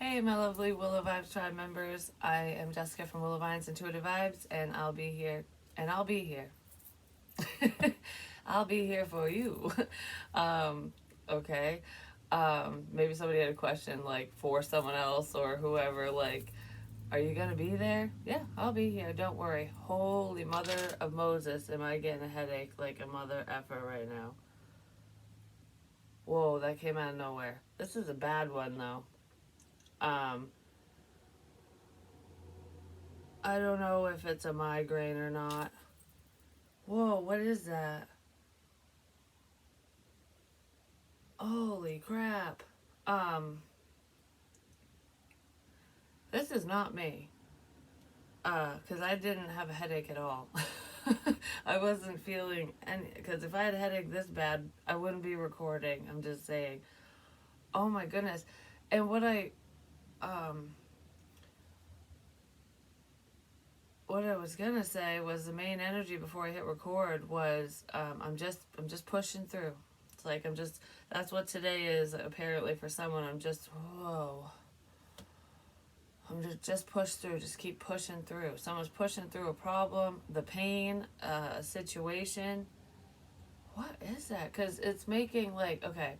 Hey, my lovely Willow Vibes Tribe members. I am Jessica from Willow Vines Intuitive Vibes, and I'll be here. And I'll be here. I'll be here for you. um, okay. Maybe somebody had a question like for someone else or whoever, like, are you gonna be there? Yeah, I'll be here. Don't worry. Holy Mother of Moses, am I getting a headache like a mother effer right now? Whoa, that came out of nowhere. This is a bad one though. Um, I don't know if it's a migraine or not. Whoa, what is that? Holy crap. Um, this is not me. Cause I didn't have a headache at all. I wasn't feeling any, cause if I had a headache this bad, I wouldn't be recording. I'm just saying. Oh my goodness. And um, what I was gonna say was the main energy before I hit record was, I'm just pushing through. It's like that's what today is apparently for someone. Whoa. I'm just push through. Just keep pushing through. Someone's pushing through a problem, the pain, a situation. What is that? Because it's making like, okay,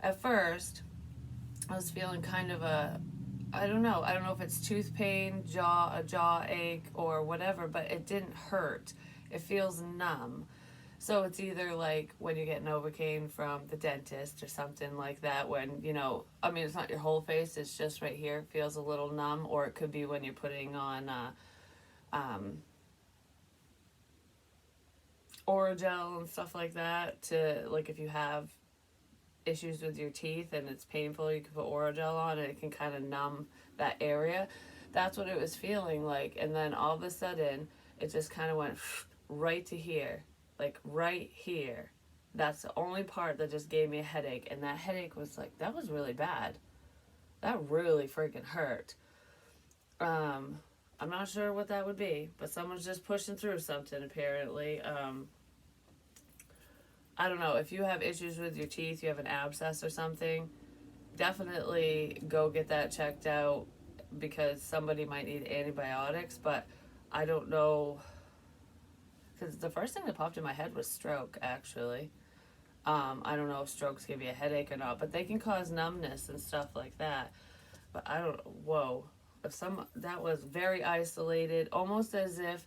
at first I was feeling kind of I don't know. I don't know if it's tooth pain, a jaw ache, or whatever, but it didn't hurt. It feels numb. So it's either like when you get Novocaine from the dentist or something like that, when, I mean, it's not your whole face, it's just right here, it feels a little numb, or it could be when you're putting on um, Oragel and stuff like that to, like, if you have issues with your teeth and it's painful, you can put Oragel on and it can kind of numb that area. That's what it was feeling like. And then all of a sudden, it just kind of went right to here, like right here. That's the only part that just gave me a headache. And that headache was like, that was really bad. That really freaking hurt. I'm not sure what that would be, but someone's just pushing through something apparently. I don't know, if you have issues with your teeth, you have an abscess or something, definitely go get that checked out because somebody might need antibiotics, but I don't know, because the first thing that popped in my head was stroke, actually. I don't know if strokes give you a headache or not, but they can cause numbness and stuff like that. But I don't, whoa. That was very isolated, almost as if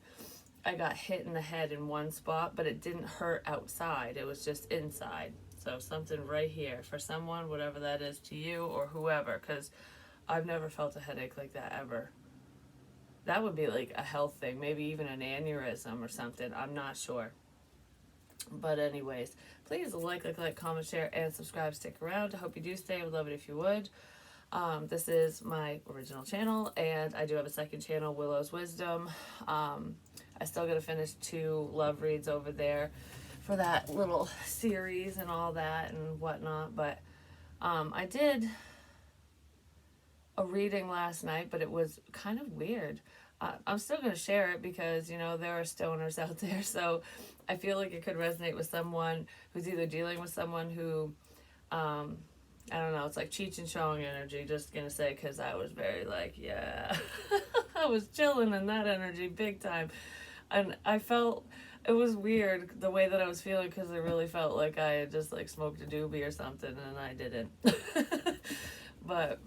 I got hit in the head in one spot, but it didn't hurt outside. It was just inside. So something right here for someone, whatever that is to you or whoever, because I've never felt a headache like that ever. That would be like a health thing, maybe even an aneurysm or something. I'm not sure. But anyways, please like, comment, share, and subscribe. Stick around. I hope you do stay. I would love it if you would. This is my original channel, and I do have a second channel, Willow's Wisdom. I still got to finish 2 love reads over there for that little series and all that and whatnot. But I did a reading last night, but it was kind of weird. I'm still going to share it because, there are stoners out there. So I feel like it could resonate with someone who's either dealing with someone who, I don't know, it's like Cheech and Chong energy, just going to say, because I was very like, yeah, I was chilling in that energy big time. And I felt, it was weird the way that I was feeling because I really felt like I had just like smoked a doobie or something and I didn't. But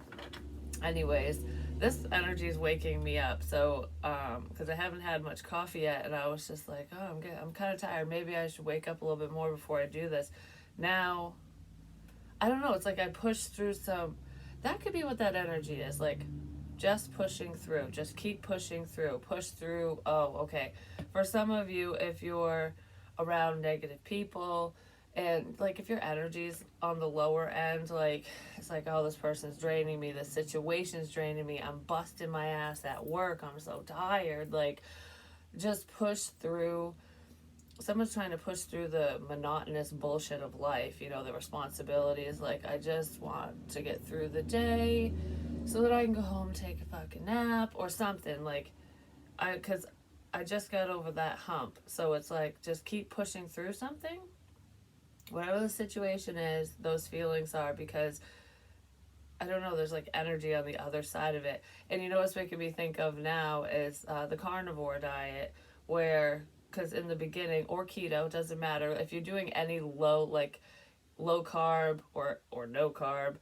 anyways, this energy is waking me up. So, because I haven't had much coffee yet, and I was just like, oh, I'm kind of tired. Maybe I should wake up a little bit more before I do this. Now, I don't know. It's like I pushed through some. That could be what that energy is. Like, just pushing through. Just keep pushing through. Push through. Oh, okay. For some of you, if you're around negative people, and like if your energy's on the lower end, like it's like, oh, this person's draining me, this situation's draining me, I'm busting my ass at work, I'm so tired, like just push through. Someone's trying to push through the monotonous bullshit of life, the responsibilities, like I just want to get through the day so that I can go home and take a fucking nap or something, like because I just got over that hump. So it's like just keep pushing through something, whatever the situation is, those feelings are, because I don't know, there's like energy on the other side of it. And you know what's making me think of now is the carnivore diet, where, because in the beginning, or keto, doesn't matter, if you're doing any low carb or no carb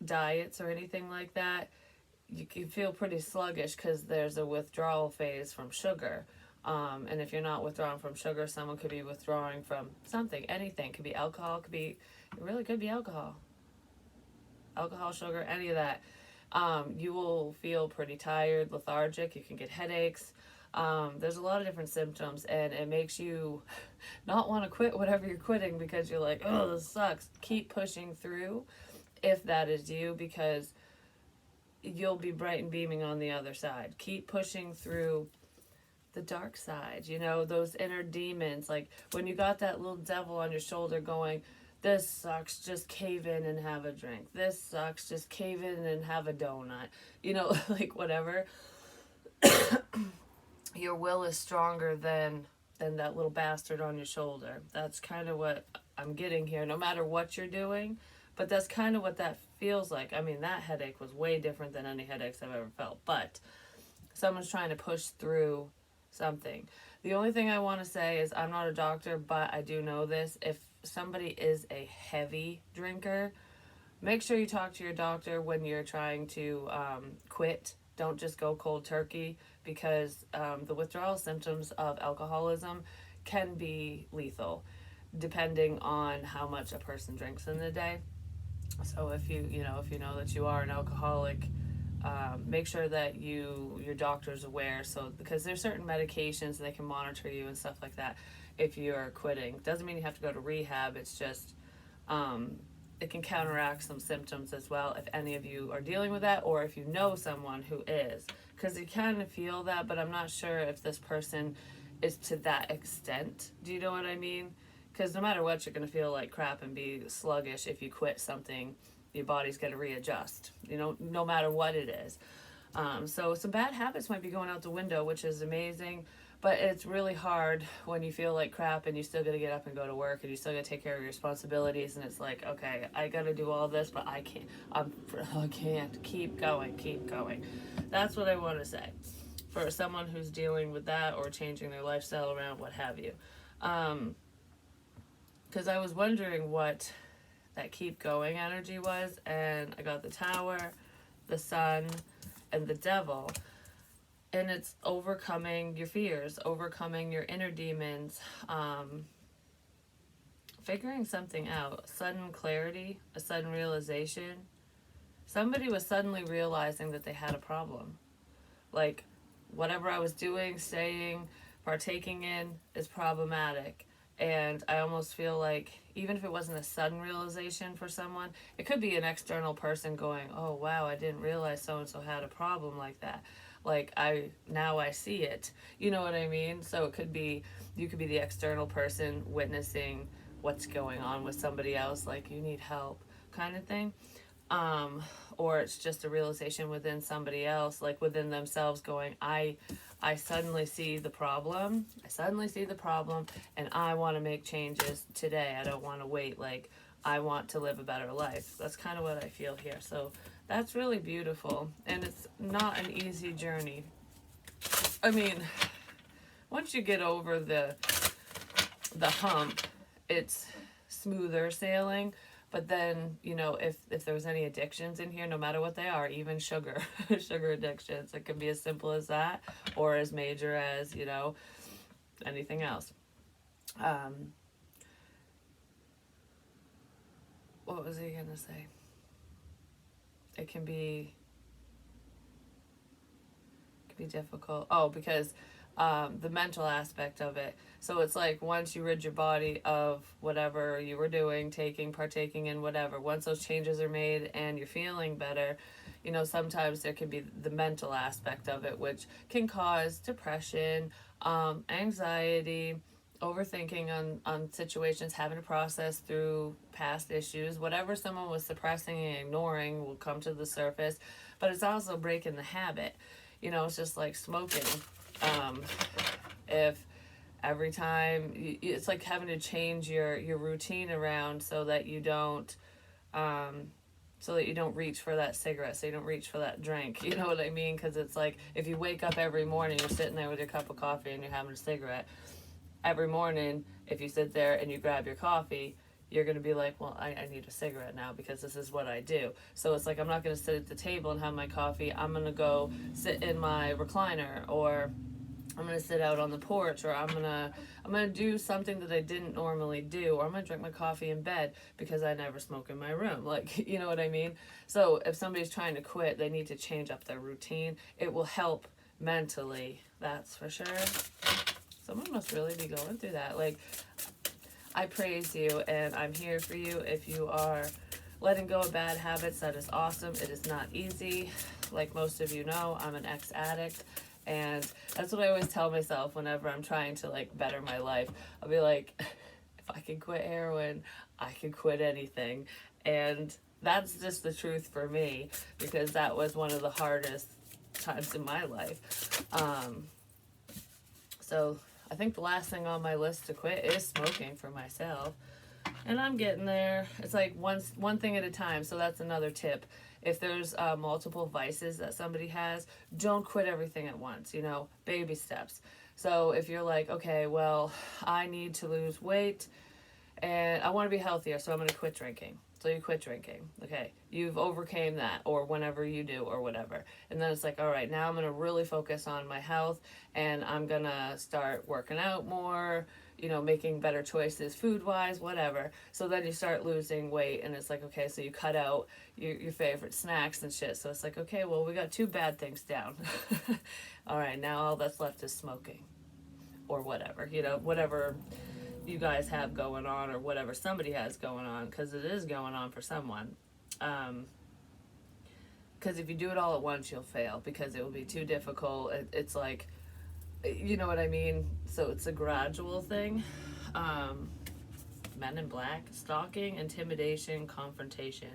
diets or anything like that, you can feel pretty sluggish because there's a withdrawal phase from sugar. And if you're not withdrawing from sugar, someone could be withdrawing from something, anything. Could be alcohol, it really could be alcohol, sugar, any of that. You will feel pretty tired, lethargic. You can get headaches. There's a lot of different symptoms, and it makes you not want to quit whatever you're quitting because you're like, oh, this sucks. Keep pushing through if that is you, because you'll be bright and beaming on the other side. Keep pushing through the dark side, those inner demons. Like when you got that little devil on your shoulder going, this sucks, just cave in and have a drink. This sucks, just cave in and have a donut. Like whatever. Your will is stronger than that little bastard on your shoulder. That's kind of what I'm getting here, no matter what you're doing. But that's kind of what that feels like. I mean, that headache was way different than any headaches I've ever felt. But someone's trying to push through something. The only thing I want to say is I'm not a doctor, but I do know this. If somebody is a heavy drinker, make sure you talk to your doctor when you're trying to quit. Don't just go cold turkey, because the withdrawal symptoms of alcoholism can be lethal depending on how much a person drinks in the day. So if you know that you are an alcoholic, make sure that your doctor's aware. So because there's certain medications and they can monitor you and stuff like that if you're quitting. Doesn't mean you have to go to rehab. It's just it can counteract some symptoms as well if any of you are dealing with that, or if you know someone who is, because you kind of feel that, but I'm not sure if this person is to that extent. Do you know what I mean? Because no matter what, you're going to feel like crap and be sluggish if you quit something. Your body's going to readjust, no matter what it is. So some bad habits might be going out the window, which is amazing, but it's really hard when you feel like crap and you still got to get up and go to work and you still got to take care of your responsibilities, and it's like, okay, I got to do all this, but I can't. Keep going. That's what I want to say for someone who's dealing with that or changing their lifestyle around, what have you. Because I was wondering what that keep going energy was, and I got the Tower, the Sun, and the Devil. And it's overcoming your fears, overcoming your inner demons, figuring something out, sudden clarity, a sudden realization. Somebody was suddenly realizing that they had a problem. Like, whatever I was doing, saying, partaking in is problematic. And I almost feel like, even if it wasn't a sudden realization for someone, it could be an external person going, oh wow, I didn't realize so-and-so had a problem like that. Like, now I see it. You know what I mean? So it could be, you could be the external person witnessing what's going on with somebody else, like you need help kind of thing. Or it's just a realization within somebody else, like within themselves going, I suddenly see the problem. And I want to make changes today. I don't want to wait. Like, I want to live a better life. That's kind of what I feel here. So that's really beautiful. And it's not an easy journey. I mean, once you get over the hump, it's smoother sailing. But then, if there's any addictions in here, no matter what they are, even sugar addictions, it can be as simple as that, or as major as, anything else. What was he gonna say? It can be difficult. Oh, because the mental aspect of it. So it's like, once you rid your body of whatever you were doing, partaking in whatever, once those changes are made and you're feeling better, sometimes there can be the mental aspect of it, which can cause depression, anxiety, overthinking on situations, having to process through past issues. Whatever someone was suppressing and ignoring will come to the surface. But it's also breaking the habit. It's just like smoking. If every time, it's like having to change your routine around so that you don't so that you don't reach for that cigarette, so you don't reach for that drink. You know what I mean? Because it's like, if you wake up every morning, you're sitting there with your cup of coffee and you're having a cigarette. Every morning, if you sit there and you grab your coffee, you're going to be like, well, I need a cigarette now because this is what I do. So it's like, I'm not going to sit at the table and have my coffee. I'm going to go sit in my recliner, or I'm going to sit out on the porch, or I'm going to do something that I didn't normally do, or I'm going to drink my coffee in bed because I never smoke in my room. Like, you know what I mean? So if somebody's trying to quit, they need to change up their routine. It will help mentally, that's for sure. Someone must really be going through that. Like, I praise you and I'm here for you. If you are letting go of bad habits, that is awesome. It is not easy. Like most of you know, I'm an ex-addict, and that's what I always tell myself whenever I'm trying to like better my life. I'll be like, if I can quit heroin, I can quit anything. And that's just the truth for me, because that was one of the hardest times in my life. So I think the last thing on my list to quit is smoking for myself. And I'm getting there. It's like one thing at a time. So that's another tip. If there's multiple vices that somebody has, don't quit everything at once, you know, baby steps. So if you're like, okay, well, I need to lose weight and I want to be healthier, so I'm going to quit drinking. So you quit drinking. Okay, you've overcame that, or whenever you do, or whatever. And then it's like, all right, now I'm going to really focus on my health, and I'm going to start working out more, you know, making better choices food-wise, whatever. So then you start losing weight, and it's like, okay, so you cut out your favorite snacks and shit. So it's like, okay, well, we got 2 bad things down. All right, now all that's left is smoking, or whatever, you know, whatever you guys have going on, or whatever somebody has going on, because it is going on for someone. Because if you do it all at once, you'll fail, because it will be too difficult. It's like, you know what I mean? So it's a gradual thing. Men in Black, stalking, intimidation, confrontation.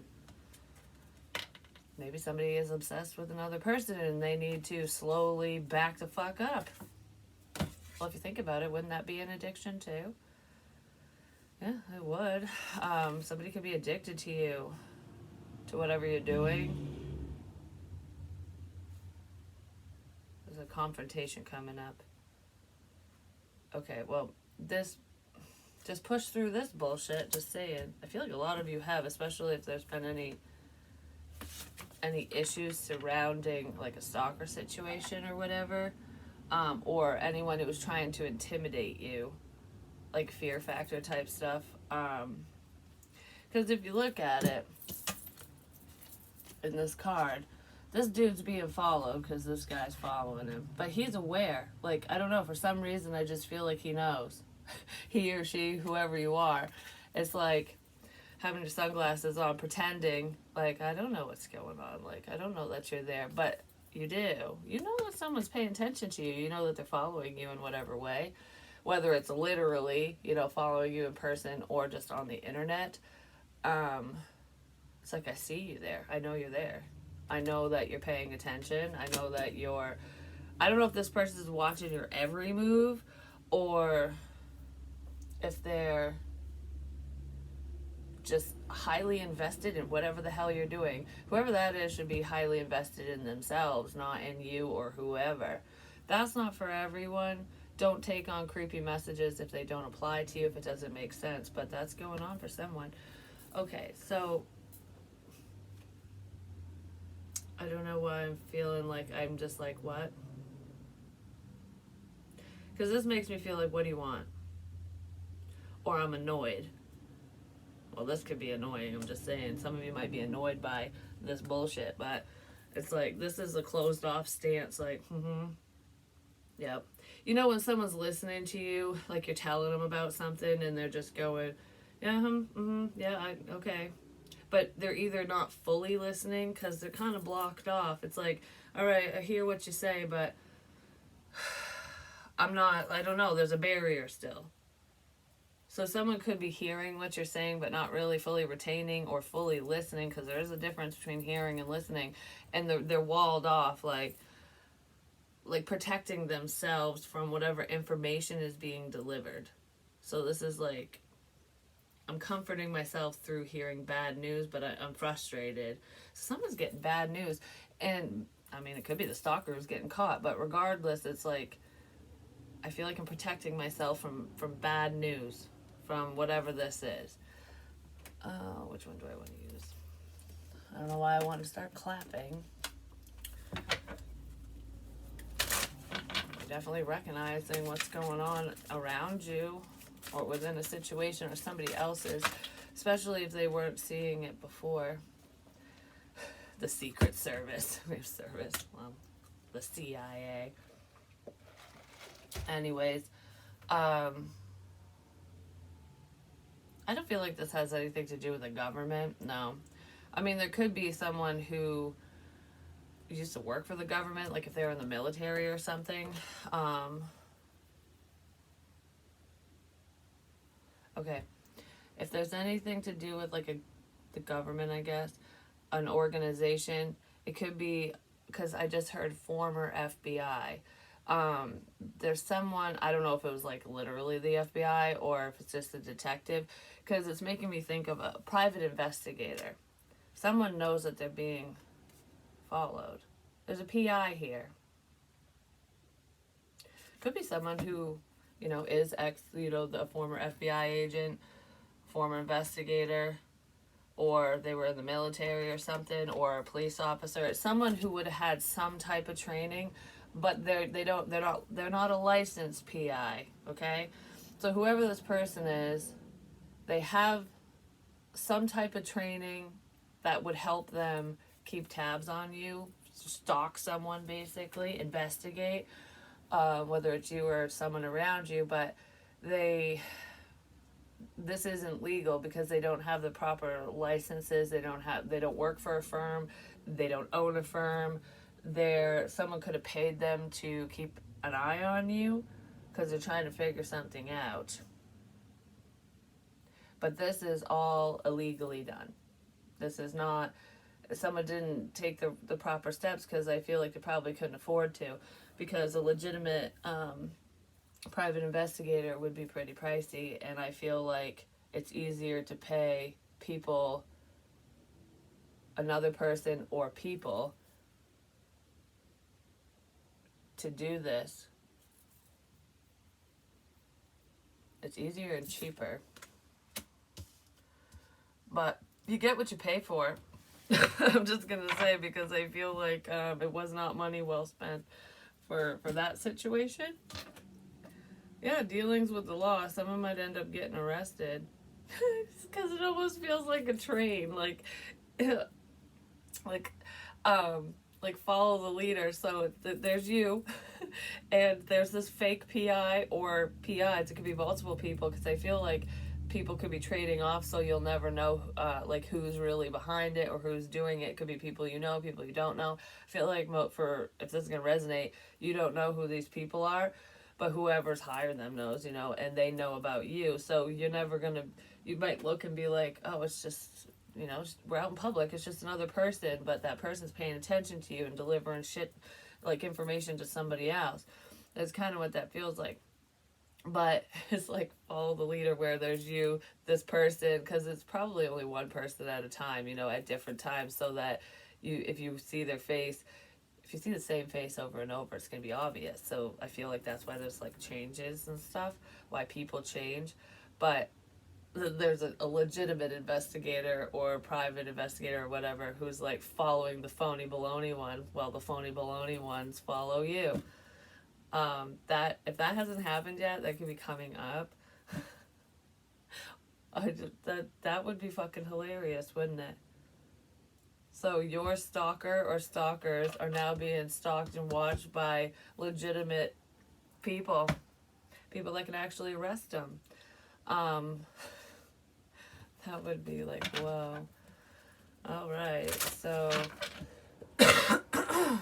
Maybe somebody is obsessed with another person and they need to slowly back the fuck up. Well, if you think about it, wouldn't that be an addiction too? Yeah, it would. Somebody could be addicted to you, to whatever you're doing. There's a confrontation coming up. Okay, well, just push through this bullshit, just saying. I feel like a lot of you have, especially if there's been any issues surrounding like a stalker situation or whatever, or anyone who was trying to intimidate you. Like fear factor type stuff. Because if you look at it in this card, this dude's being followed because this guy's following him. But he's aware. Like, I don't know, for some reason I just feel like he knows. He or she, whoever you are. It's like having your sunglasses on, pretending like, I don't know what's going on. Like, I don't know that you're there. But you do. You know that someone's paying attention to you. You know that they're following you in whatever way. Whether it's literally, you know, following you in person or just on the internet. It's like, I see you there. I know you're there. I know that you're paying attention. I know that I don't know if this person is watching your every move, or if they're just highly invested in whatever the hell you're doing. Whoever that is should be highly invested in themselves, not in you or whoever. That's not for everyone. Don't take on creepy messages if they don't apply to you, if it doesn't make sense, but that's going on for someone. Okay, so I don't know why I'm feeling like I'm just like, what? Because this makes me feel like, what do you want? Or I'm annoyed. Well, this could be annoying, I'm just saying. Some of you might be annoyed by this bullshit, but it's like, this is a closed off stance, like, yep. You know when someone's listening to you, like you're telling them about something and they're just going, yeah, okay. But they're either not fully listening because they're kind of blocked off. It's like, all right, I hear what you say, but I don't know, there's a barrier still. So someone could be hearing what you're saying but not really fully retaining or fully listening, because there is a difference between hearing and listening, and they're walled off, like protecting themselves from whatever information is being delivered. So this is like, I'm comforting myself through hearing bad news, but I'm frustrated. Someone's getting bad news, and I mean, it could be the stalker who's getting caught, but regardless, it's like I feel like I'm protecting myself from bad news, from whatever this is. Which one do I want to use? I don't know why I want to start clapping. You're definitely recognizing what's going on around you or within a situation or somebody else's, especially if they weren't seeing it before. The Secret Service. The CIA. Anyways, I don't feel like this has anything to do with the government. No. I mean, there could be someone who used to work for the government, like if they were in the military or something. Okay. If there's anything to do with like the government, I guess, an organization, it could be, because I just heard former FBI. There's someone, I don't know if it was like literally the FBI or if it's just a detective, because it's making me think of a private investigator. Someone knows that they're being followed. There's a PI here. Could be someone who, is the former FBI agent, former investigator, or they were in the military or something, or a police officer. It's someone who would have had some type of training, but they're not a licensed PI, okay? So whoever this person is, they have some type of training that would help them keep tabs on you, stalk someone basically, investigate, whether it's you or someone around you, but this isn't legal because they don't have the proper licenses, they don't work for a firm, they don't own a firm. Someone could have paid them to keep an eye on you because they're trying to figure something out. But this is all illegally done. This is not, someone didn't take the proper steps because I feel like they probably couldn't afford to, because a legitimate private investigator would be pretty pricey, and I feel like it's easier to pay people, another person or people, to do this. It's easier and cheaper. But you get what you pay for. I'm just going to say, because I feel like it was not money well spent for that situation. Yeah, dealings with the law. Someone might end up getting arrested. Because it almost feels like a train. Like follow the leader. So there's you, and there's this fake PI or PIs. It could be multiple people, because I feel like people could be trading off, so you'll never know who's really behind it or who's doing it. It could be people you know, people you don't know. I feel like if this is gonna resonate, you don't know who these people are, but whoever's hired them knows, and they know about you. So you're never gonna. You might look and be like, oh, it's just. We're out in public, it's just another person, but that person's paying attention to you and delivering shit, like information to somebody else. That's kind of what that feels like. But it's like follow the leader, where there's you, this person, because it's probably only one person at a time, at different times, so that if you see their face, if you see the same face over and over, it's going to be obvious. So I feel like that's why there's like changes and stuff, why people change. But there's a legitimate investigator or private investigator or whatever who's like following the phony baloney one, while the phony baloney ones follow you. That if that hasn't happened yet, that could be coming up. That would be fucking hilarious, wouldn't it? So your stalker or stalkers are now being stalked and watched by legitimate people that can actually arrest them. That would be like, whoa. All right, so I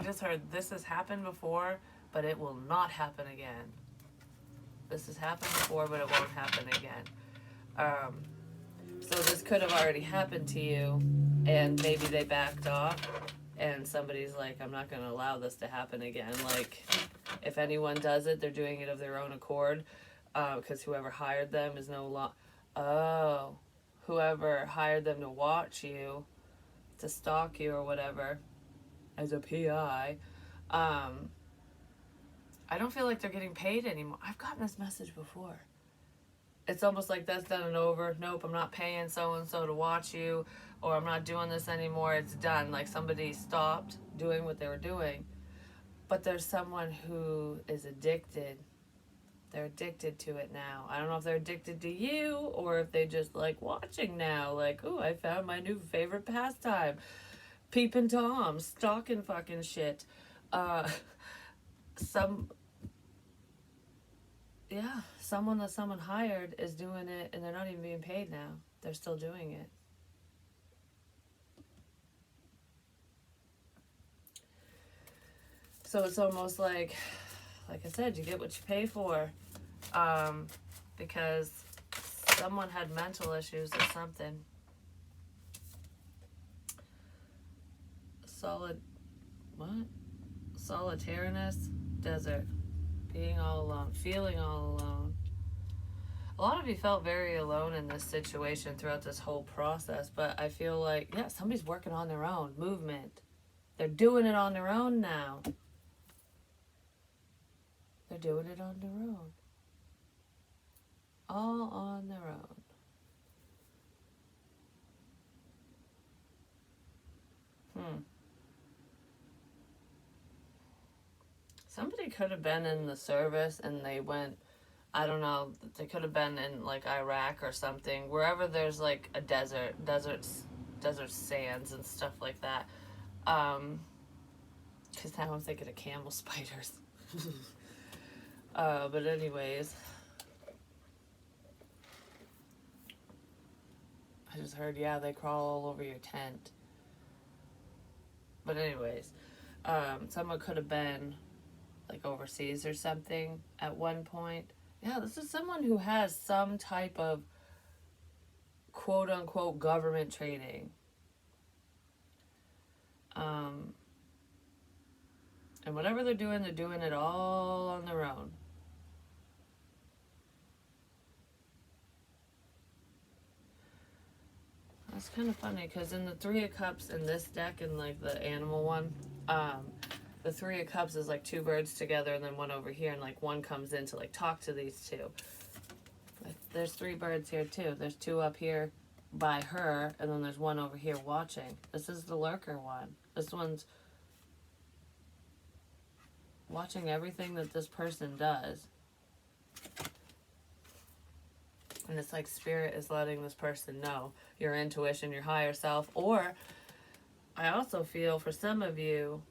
just heard this has happened before, but it will not happen again. This has happened before, but it won't happen again. So this could have already happened to you, and maybe they backed off, and somebody's like, I'm not going to allow this to happen again. Like, if anyone does it, they're doing it of their own accord. because whoever hired them is no longer. Oh, whoever hired them to watch you, to stalk you or whatever, as a PI, I don't feel like they're getting paid anymore. I've gotten this message before. It's almost like that's done and over. Nope, I'm not paying so and so to watch you, or I'm not doing this anymore. It's done. Like somebody stopped doing what they were doing. But there's someone who is addicted. They're addicted to it now. I don't know if they're addicted to you or if they just like watching now. Like, ooh, I found my new favorite pastime. Peeping Tom, stalking fucking shit. Some Yeah, someone that someone hired is doing it and they're not even being paid now. They're still doing it. So it's almost like I said, you get what you pay for. Because someone had mental issues or something. Solitariness, desert, being all alone, feeling all alone. A lot of you felt very alone in this situation throughout this whole process, but I feel like, yeah, somebody's working on their own movement. They're doing it on their own now. They're doing it on their own. All on their own. Somebody could have been in the service and they went, I don't know, they could have been in like Iraq or something, wherever there's like a desert sands and stuff like that. Because now I'm thinking of camel spiders. But anyways, I just heard, yeah, they crawl all over your tent. But anyways, someone could have been like overseas or something at one point. Yeah, this is someone who has some type of quote unquote government training. And whatever they're doing it all on their own. That's kind of funny because in the Three of Cups in this deck and like the animal one, the Three of Cups is like two birds together and then one over here, and like one comes in to like talk to these two. There's three birds here too. There's two up here by her, and then there's one over here watching. This is the lurker one. This one's watching everything that this person does. And it's like spirit is letting this person know, your intuition, your higher self. Or I also feel for some of you,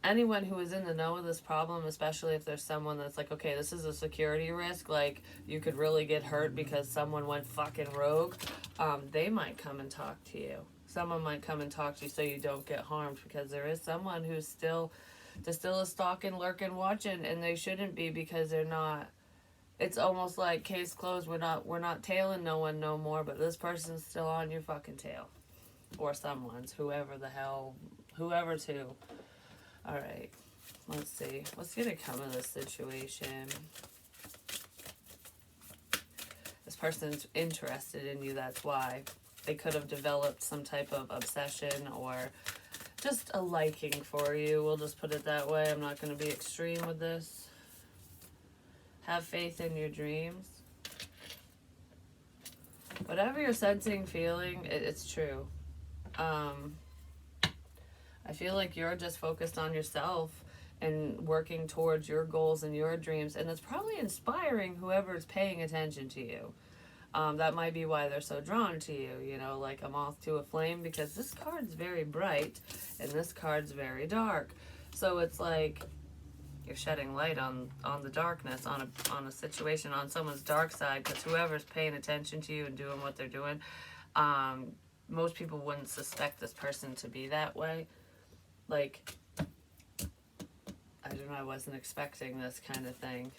anyone who is in the know of this problem, especially if there's someone that's like, okay, this is a security risk, like you could really get hurt because someone went fucking rogue, they might come and talk to you. Someone might come and talk to you so you don't get harmed, because there is someone who's still is stalking, lurking, watching, and they shouldn't be, because they're not. It's almost like case closed. We're not tailing no one no more, but this person's still on your fucking tail, or someone's, whoever to. All right, let's see. What's gonna come of this situation? This person's interested in you. That's why. They could have developed some type of obsession or just a liking for you. We'll just put it that way. I'm not going to be extreme with this. Have faith in your dreams. Whatever you're sensing, feeling, it's true. I feel like you're just focused on yourself and working towards your goals and your dreams, and it's probably inspiring whoever's paying attention to you. That might be why they're so drawn to you, you know, like a moth to a flame, because this card's very bright and this card's very dark. So it's like you're shedding light on the darkness, on a situation, on someone's dark side, because whoever's paying attention to you and doing what they're doing, most people wouldn't suspect this person to be that way. Like, I don't know, I wasn't expecting this kind of thing.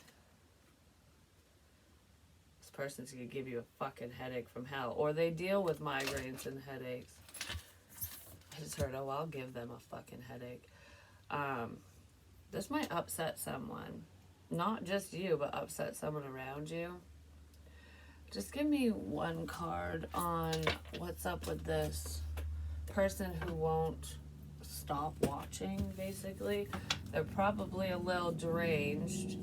Person's gonna give you a fucking headache from hell, or they deal with migraines and headaches. I just heard, oh, I'll give them a fucking headache. This might upset someone. not just you, but upset someone around you. Just give me one card on what's up with this person who won't stop watching, basically. They're probably a little deranged.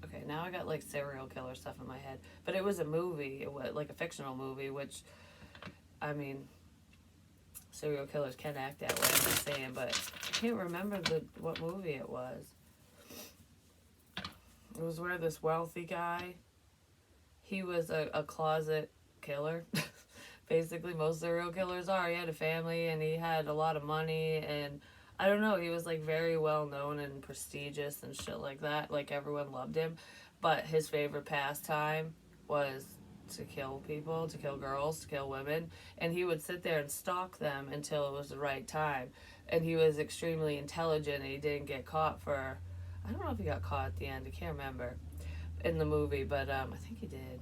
Okay, now I got like serial killer stuff in my head. But it was a movie, it was like a fictional movie, which, I mean, serial killers can act that way, I'm just saying, but I can't remember what movie it was. It was where this wealthy guy, he was a closet killer. Basically, most serial killers are. He had a family and he had a lot of money, and I don't know, he was like very well known and prestigious and shit like that. Like everyone loved him. But his favorite pastime was to kill people, to kill girls, to kill women. And he would sit there and stalk them until it was the right time. And he was extremely intelligent, and he didn't get caught for, I don't know if he got caught at the end, I can't remember in the movie, but I think he did.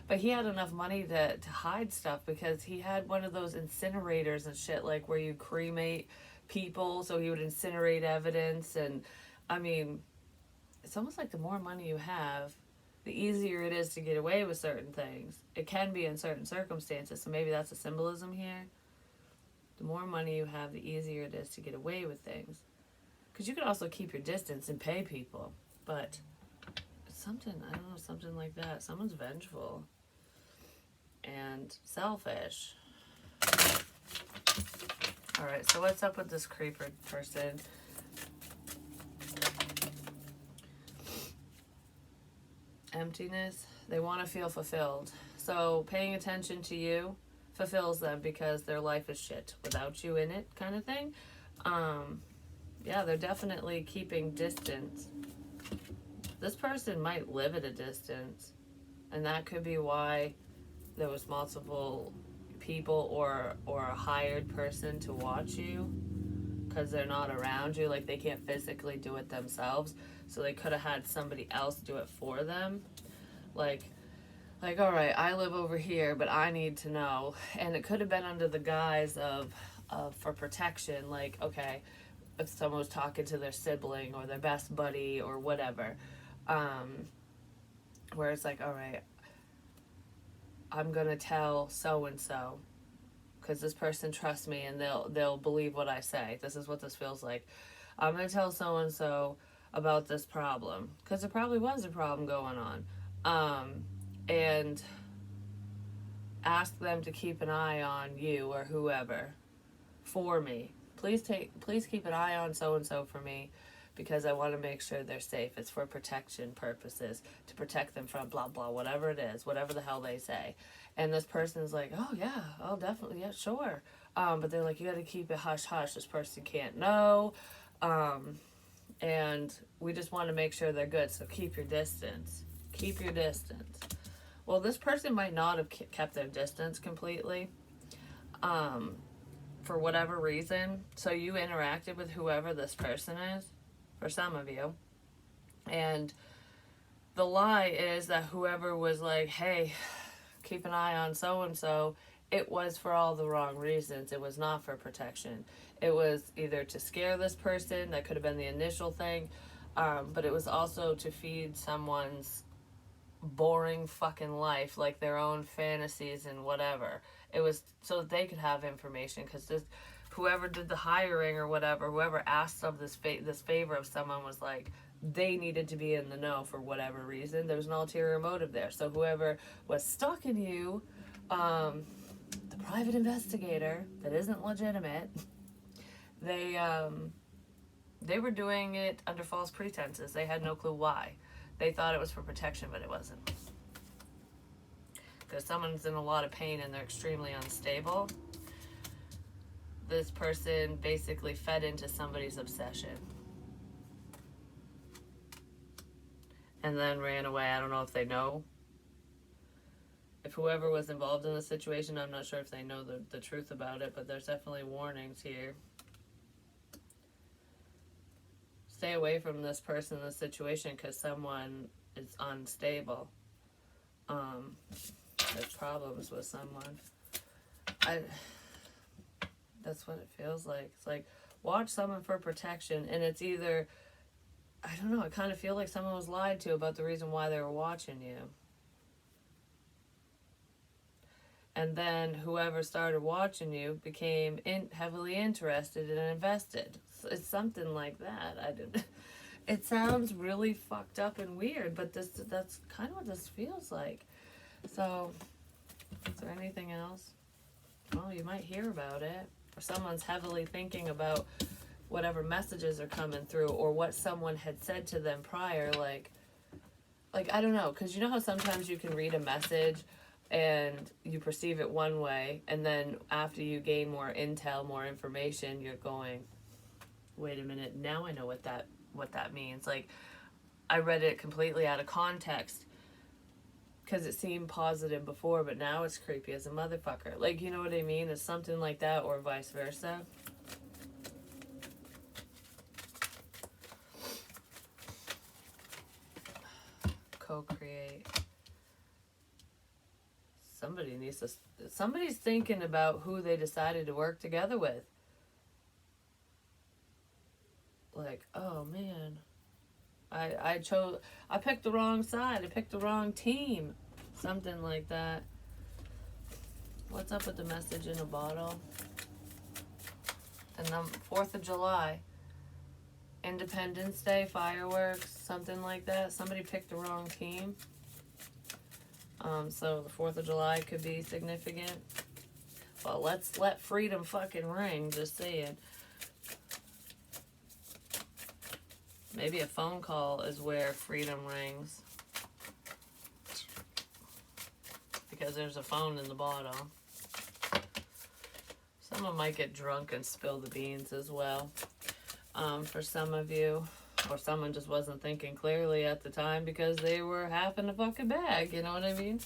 But he had enough money to hide stuff because he had one of those incinerators and shit, like where you cremate people, so he would incinerate evidence. And I mean, it's almost like the more money you have, the easier it is to get away with certain things. It can be in certain circumstances, so maybe that's a symbolism here. The more money you have, the easier it is to get away with things. Because you could also keep your distance and pay people, but something, I don't know, something like that. Someone's vengeful and selfish. Alright, so what's up with this creeper person? Emptiness. They want to feel fulfilled. So paying attention to you fulfills them because their life is shit without you in it, kind of thing. Yeah, they're definitely keeping distance. This person might live at a distance, and that could be why there was multiple people or a hired person to watch you, because they're not around you. Like, they can't physically do it themselves, so they could have had somebody else do it for them. Like, all right, I live over here, but I need to know. And it could have been under the guise of for protection. Like, okay, if someone was talking to their sibling or their best buddy or whatever, where it's like, all right, I'm gonna tell so and so because this person trusts me and they'll believe what I say. This is what this feels like. I'm gonna tell so and so about this problem because there probably was a problem going on, and ask them to keep an eye on you or whoever for me. Please keep an eye on so and so for me, because I want to make sure they're safe. It's for protection purposes, to protect them from blah blah, whatever it is, whatever the hell they say. And this person's like, oh yeah, I'll definitely, yeah, sure. But they're like, you got to keep it hush hush. This person can't know, and we just want to make sure they're good. So keep your distance. Keep your distance. Well, this person might not have kept their distance completely, for whatever reason. So you interacted with whoever this person is, for some of you. And the lie is that whoever was like, hey, keep an eye on so-and-so, it was for all the wrong reasons. It was not for protection. It was either to scare this person, that could have been the initial thing, but it was also to feed someone's boring fucking life, like their own fantasies and whatever. It was so that they could have information, because this, whoever did the hiring or whatever, whoever asked of this favor of someone, was like, they needed to be in the know for whatever reason. There was an ulterior motive there. So whoever was stalking you, the private investigator that isn't legitimate, they were doing it under false pretenses. They had no clue why. They thought it was for protection, but it wasn't. Because someone's in a lot of pain and they're extremely unstable. This person basically fed into somebody's obsession and then ran away. I don't know if they know. If whoever was involved in the situation, I'm not sure if they know the truth about it, but there's definitely warnings here. Stay away from this person in this situation, because someone is unstable. There's problems with someone. That's what it feels like. It's like, watch someone for protection, and it's either, I don't know, I kind of feel like someone was lied to about the reason why they were watching you. And then whoever started watching you became heavily interested and invested. It's something like that. I didn't. It sounds really fucked up and weird, but that's kind of what this feels like. So, is there anything else? Well, you might hear about it, or someone's heavily thinking about whatever messages are coming through, or what someone had said to them prior. Like I don't know, because you know how sometimes you can read a message and you perceive it one way, and then after you gain more intel, more information, you're going, wait a minute, now I know what that means. Like, I read it completely out of context because it seemed positive before, but now it's creepy as a motherfucker. Like, you know what I mean? It's something like that, or vice versa. Co-create. Somebody's thinking about who they decided to work together with. Like, oh man, I picked the wrong side, I picked the wrong team, something like that. What's up with the message in a bottle? And then 4th of July, Independence Day, fireworks, something like that. Somebody picked the wrong team. So the 4th of July could be significant. Well, let's let freedom fucking ring, just saying. Maybe a phone call is where freedom rings. Because there's a phone in the bottle. Someone might get drunk and spill the beans as well. For some of you. Or someone just wasn't thinking clearly at the time because they were half in a fucking bag, you know what I mean?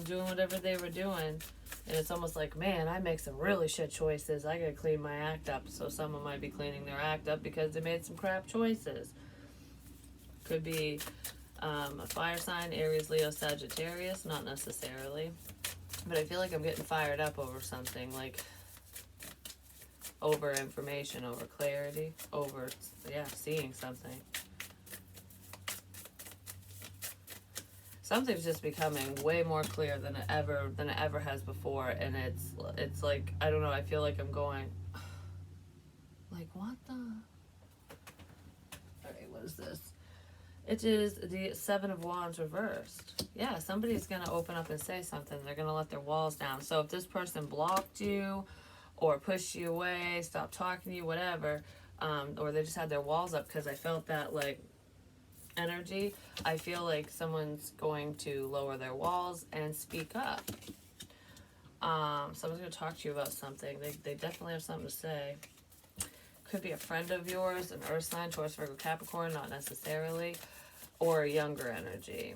Doing whatever they were doing. And it's almost like, man, I make some really shit choices. I gotta clean my act up. So someone might be cleaning their act up because they made some crap choices. Could be a fire sign, Aries, Leo, Sagittarius. Not necessarily. But I feel like I'm getting fired up over something. Like, over information, over clarity, over, seeing something. Something's just becoming way more clear than it ever has before, and it's like, I don't know, I feel like I'm going, like, what the? Alright, what is this? It is the 7 of Wands reversed. Yeah, somebody's going to open up and say something. They're going to let their walls down. So if this person blocked you, or push you away, stop talking to you, whatever, or they just had their walls up, because I felt that, like, energy, I feel like someone's going to lower their walls and speak up. Someone's going to talk to you about something. They definitely have something to say. Could be a friend of yours, an earth sign, Taurus, Virgo, Capricorn, not necessarily, or a younger energy.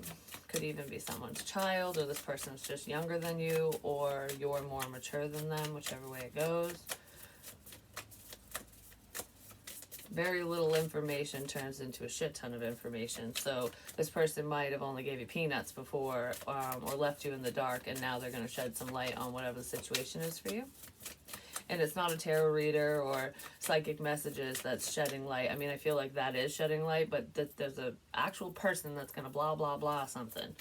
Could even be someone's child, or this person's just younger than you, or you're more mature than them, whichever way it goes. Very little information turns into a shit ton of information. So this person might have only gave you peanuts before, or left you in the dark, and now they're going to shed some light on whatever the situation is for you. And it's not a tarot reader or psychic messages that's shedding light. I mean, I feel like that is shedding light, but there's an actual person that's going to blah, blah, blah something.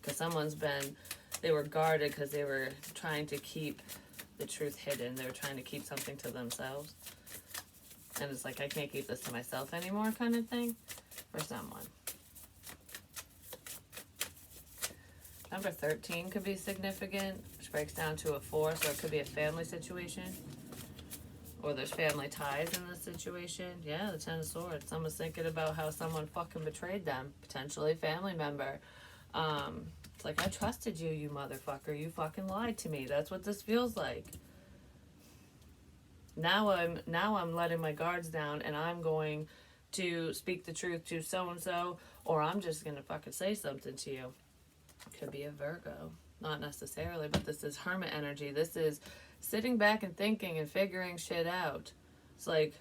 Because they were guarded because they were trying to keep the truth hidden. They were trying to keep something to themselves. And it's like, I can't keep this to myself anymore kind of thing for someone. Number 13 could be significant, which breaks down to a 4, so it could be a family situation. Or there's family ties in this situation. Yeah, the 10 of Swords. Someone's thinking about how someone fucking betrayed them. Potentially a family member. It's like, I trusted you, you motherfucker. You fucking lied to me. That's what this feels like. Now I'm letting my guards down, and I'm going to speak the truth to so-and-so, or I'm just going to fucking say something to you. Could be a Virgo. Not necessarily, but this is hermit energy. This is sitting back and thinking and figuring shit out. It's like,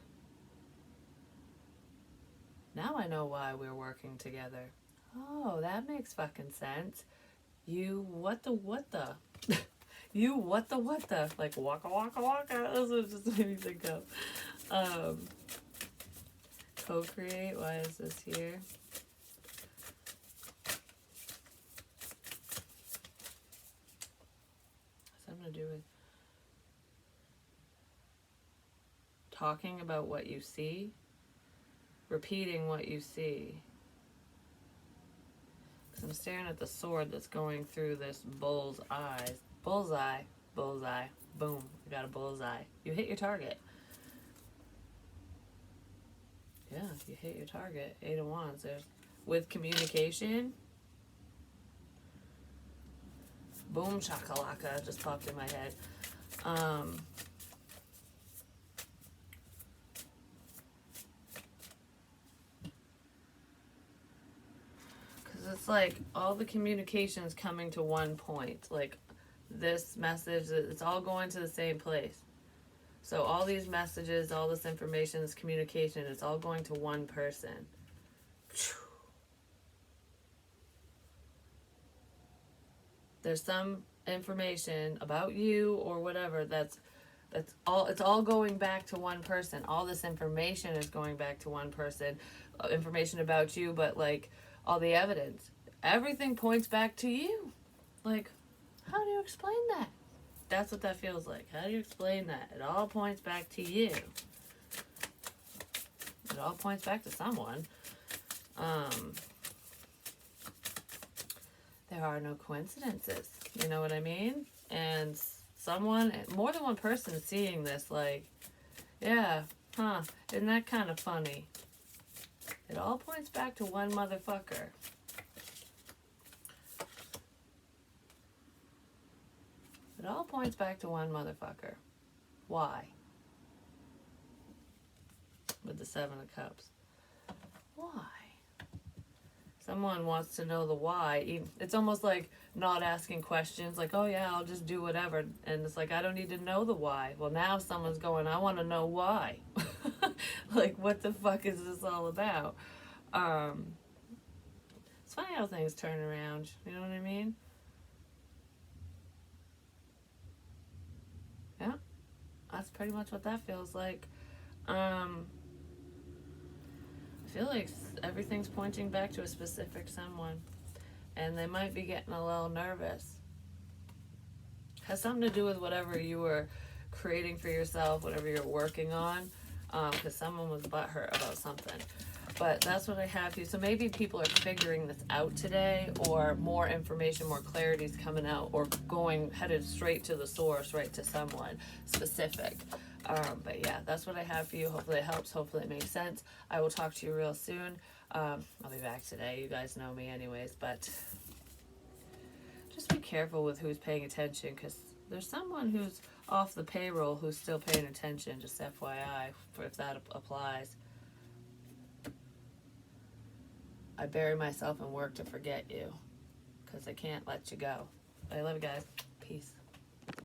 now I know why we're working together. Oh, that makes fucking sense. What the? You what the like waka waka waka. That's what it just made me think of. Co-create. Why is this here? Something to do with talking about what you see, repeating what you see. Because I'm staring at the sword that's going through this bull's eyes. Bullseye, bullseye, boom, you got a bullseye. You hit your target. Yeah, you hit your target. 8 of Wands. There's with communication. Boom shakalaka just popped in my head. Because it's like all the communications coming to one point. Like this message, it's all going to the same place. So all these messages, all this information, this communication, it's all going to one person. There's some information about you or whatever that's all, it's all going back to one person. All this information is going back to one person. Information about you, but like all the evidence, everything points back to you. Like, how do you explain that? That's what that feels like. How do you explain that? It all points back to you. It all points back to someone. There are no coincidences. You know what I mean? And someone, more than one person is seeing this like, yeah, huh, isn't that kind of funny? It all points back to one motherfucker. It all points back to one motherfucker. Why? With the 7 of Cups. Why? Someone wants to know the why. It's almost like not asking questions. Like, oh yeah, I'll just do whatever. And it's like, I don't need to know the why. Well, now someone's going, I want to know why. Like, what the fuck is this all about? It's funny how things turn around. You know what I mean? Yeah, that's pretty much what that feels like. I feel like everything's pointing back to a specific someone, and they might be getting a little nervous. Has something to do with whatever you were creating for yourself, whatever you're working on, because someone was butthurt about something. But that's what I have here. So maybe people are figuring this out today, or more information, more clarity is coming out, or headed straight to the source, right to someone specific. But yeah, that's what I have for you. Hopefully it helps. Hopefully it makes sense. I will talk to you real soon. I'll be back today. You guys know me anyways, but just be careful with who's paying attention, because there's someone who's off the payroll who's still paying attention, just FYI, for if that applies. I bury myself in work to forget you, because I can't let you go. I love you guys. Peace.